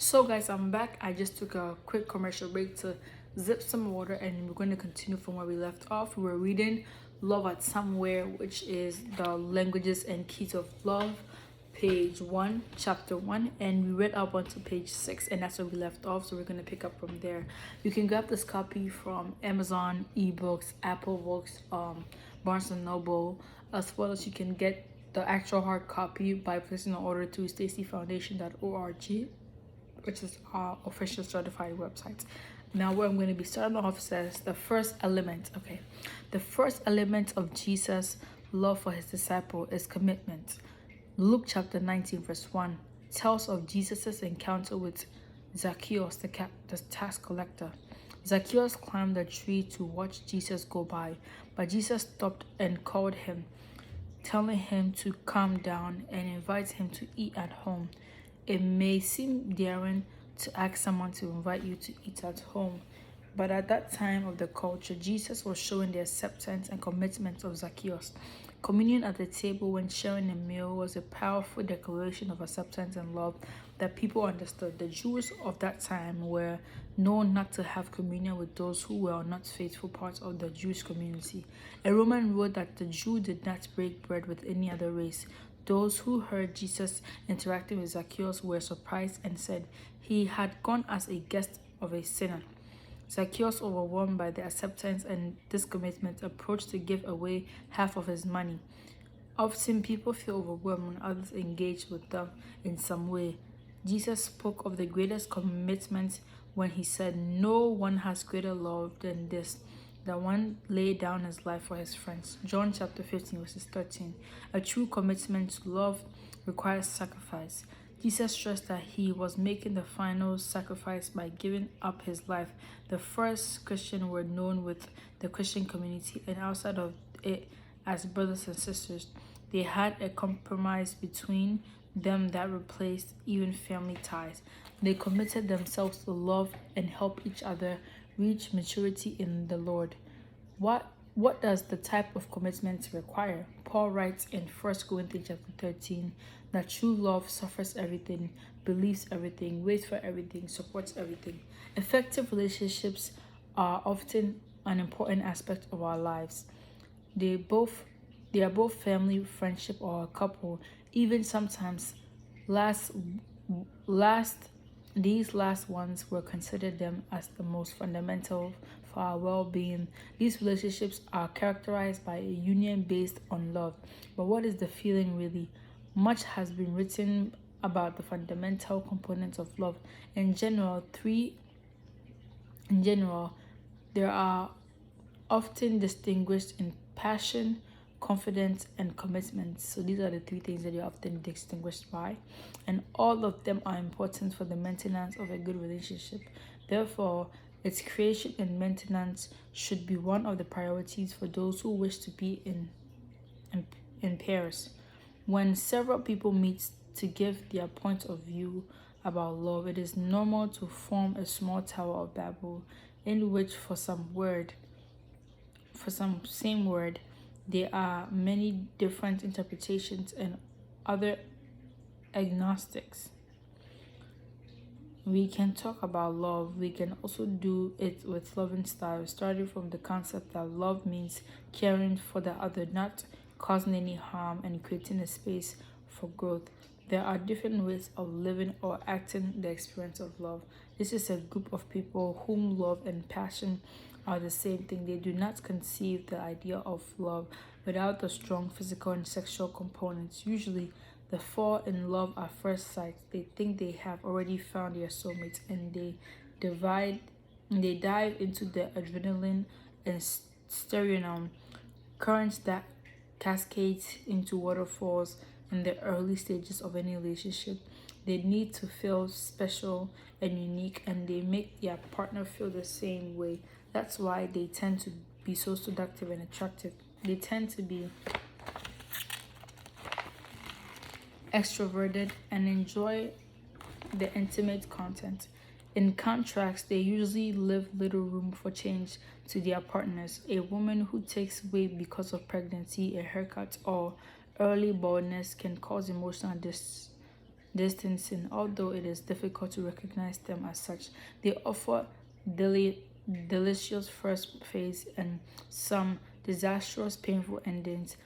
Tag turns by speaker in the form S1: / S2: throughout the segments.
S1: So guys, I'm back. I just took a quick commercial break to zip some water and we're going to continue from where we left off. We were reading Love at Somewhere, which is the languages and keys of love, page 1, chapter 1, and we read up onto page 6, and that's where we left off. So we're going to pick up from there. You can grab this copy from Amazon, eBooks, Apple Books, Barnes and Noble, as well as you can get the actual hard copy by placing an order to stacyfoundation.org, which is our official certified website. Now, where I'm going to be starting off says the first element. Okay, the first element of Jesus' love for his disciple is commitment. Luke chapter 19, verse 1 tells of Jesus' encounter with Zacchaeus, the tax collector. Zacchaeus climbed a tree to watch Jesus go by, but Jesus stopped and called him, telling him to calm down and invite him to eat at home. It may seem daring to ask someone to invite you to eat at home, but at that time of the culture, Jesus was showing the acceptance and commitment of Zacchaeus. Communion at the table when sharing a meal was a powerful declaration of acceptance and love that people understood. The Jews of that time were known not to have communion with those who were not faithful parts of the Jewish community. A Roman wrote that the Jew did not break bread with any other race. Those who heard Jesus interacting with Zacchaeus were surprised and said he had gone as a guest of a sinner. Zacchaeus, overwhelmed by the acceptance and this commitment, approached to give away half of his money. Often people feel overwhelmed when others engage with them in some way. Jesus spoke of the greatest commitment when he said, "No one has greater love than this, that one lay down his life for his friends." John chapter 15, verses 13. A true commitment to love requires sacrifice. Jesus stressed that he was making the final sacrifice by giving up his life. The first Christians were known with the Christian community and outside of it as brothers and sisters. They had a compromise between them that replaced even family ties. They committed themselves to love and help each other reach maturity in the Lord. What does the type of commitment require? Paul writes in 1 Corinthians chapter 13 that true love suffers everything, believes everything, waits for everything, supports everything. Effective relationships are often an important aspect of our lives. They are both family, friendship, or a couple. Even sometimes last last these last ones were considered them as the most fundamental for our well-being. These relationships are characterized by a union based on love. But what is the feeling really? Much has been written about the fundamental components of love. In general, there are often distinguished in passion, confidence, and commitment. So these are the three things that you're often distinguished by, and all of them are important for the maintenance of a good relationship. Therefore, its creation and maintenance should be one of the priorities for those who wish to be in pairs. When several people meet to give their point of view about love, it is normal to form a small Tower of Babel in which for some same word there are many different interpretations and other agnostics. We can talk about love. We can also do it with loving style, starting from the concept that love means caring for the other, not causing any harm, and creating a space for growth. There are different ways of living or acting the experience of love. This is a group of people whom love and passion are the same thing. They do not conceive the idea of love without the strong physical and sexual components. Usually, they fall in love at first sight. They think they have already found their soulmate, and they dive into the adrenaline and sterionum currents that cascades into waterfalls in the early stages of any relationship. They need to feel special and unique, and they make their partner feel the same way. That's why they tend to be so seductive and attractive. They tend to be extroverted and enjoy the intimate content. In contrast, they usually leave little room for change to their partners. A woman who takes weight because of pregnancy, a haircut, or early baldness can cause emotional distancing, although it is difficult to recognize them as such. They offer deli- delicious first phase and some disastrous, painful endings.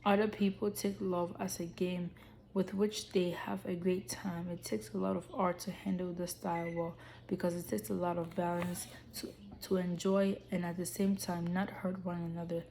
S1: Other people take love as a game with which they have a great time. It takes a lot of art to handle the style well because it takes a lot of balance to enjoy and at the same time not hurt one another.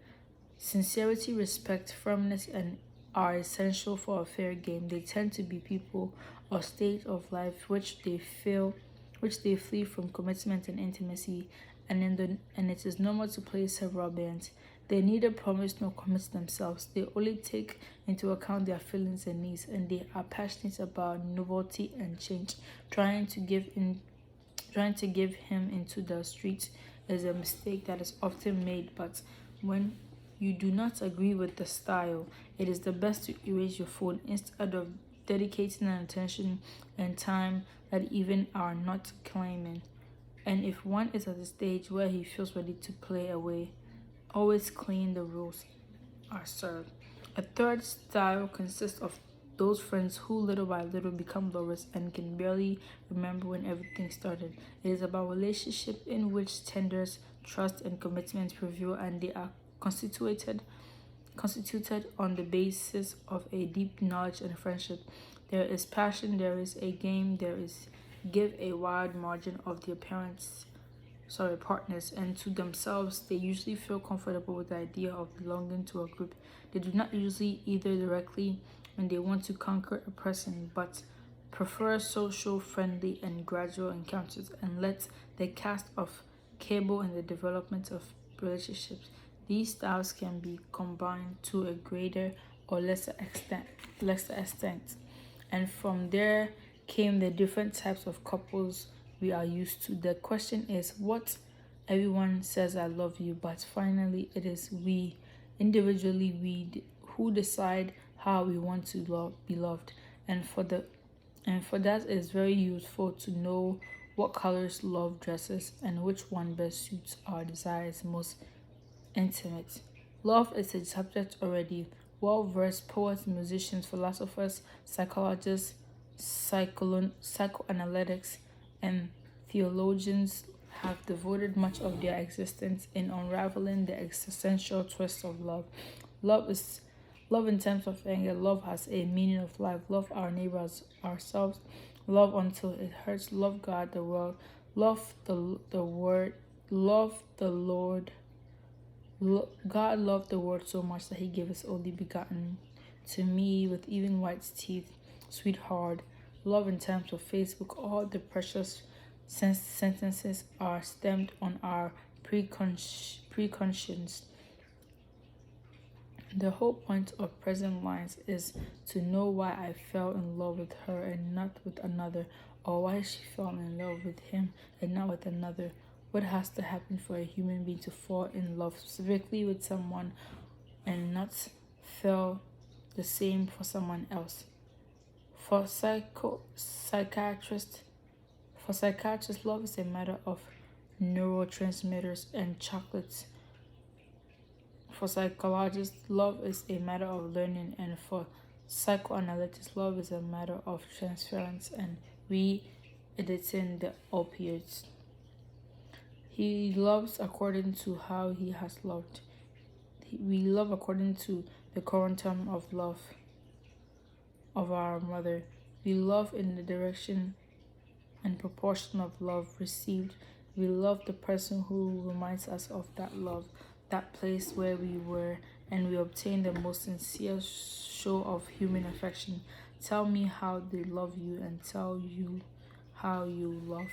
S1: Sincerity, respect, firmness, and are essential for a fair game. They tend to be people or state of life which they flee from commitment and intimacy, and it is normal to play several bands. They neither promise nor commit themselves. They only take into account their feelings and needs, and they are passionate about novelty and change. Trying to give him into the streets is a mistake that is often made, but when you do not agree with the style, it is the best to erase your phone instead of dedicating an attention and time that even are not claiming. And if one is at a stage where he feels ready to play away, always clean the rules are served. A third style consists of those friends who little by little become lovers and can barely remember when everything started. It is about relationship in which tenders, trust, and commitment prevail, and they are constituted on the basis of a deep knowledge and friendship. There is passion, there is a game, there is give a wide margin of their partners, and to themselves they usually feel comfortable with the idea of belonging to a group. They do not usually either directly when they want to conquer a person, but prefer social, friendly, and gradual encounters and let the cast of cable in the development of relationships. These styles can be combined to a greater or lesser extent, and from there came the different types of couples we are used to. The question is what everyone says I love you, but finally it is we individually who decide how we want to be loved. And for that it is very useful to know what colors love dresses and which one best suits our desires most intimate. Love is a subject already well versed poets, musicians, philosophers, psychologists, psychoanalytics, and theologians have devoted much of their existence in unraveling the existential twist of love. Love is love in terms of anger. Love has a meaning of life. Love our neighbors, ourselves. Love until it hurts. Love God, the world. Love the word. Love the Lord. God loved the world so much that he gave his only begotten to me with even white teeth, sweetheart. Love in terms of Facebook, all the precious sentences are stemmed on our preconscience. The whole point of present lines is to know why I fell in love with her and not with another, or why she fell in love with him and not with another. What has to happen for a human being to fall in love specifically with someone and not feel the same for someone else? For psychiatrists, love is a matter of neurotransmitters and chocolates. For psychologists, love is a matter of learning, and for psychoanalytics, love is a matter of transference and re-editing the opiates. He loves according to how he has loved. We love according to the quantum of love of our mother. We love in the direction and proportion of love received. We love the person who reminds us of that love, that place where we were, and we obtain the most sincere show of human affection. Tell me how they love you and tell you how you love.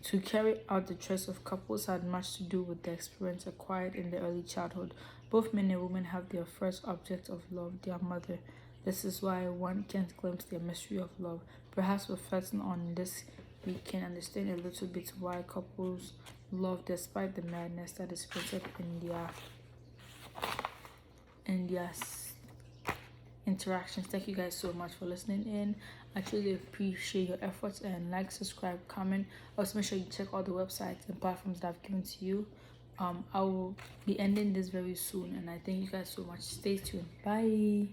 S1: To carry out the choice of couples had much to do with the experience acquired in the early childhood. Both men and women have their first object of love, their mother. This is why one can't glimpse the mystery of love. Perhaps reflecting on this, we can understand a little bit why couples love despite the madness that is created in their interactions. Thank you guys so much for listening in. I truly appreciate your efforts, and like, subscribe, comment. Also make sure you check all the websites and platforms that I've given to you. I will be ending this very soon, and I thank you guys so much. Stay tuned. Bye.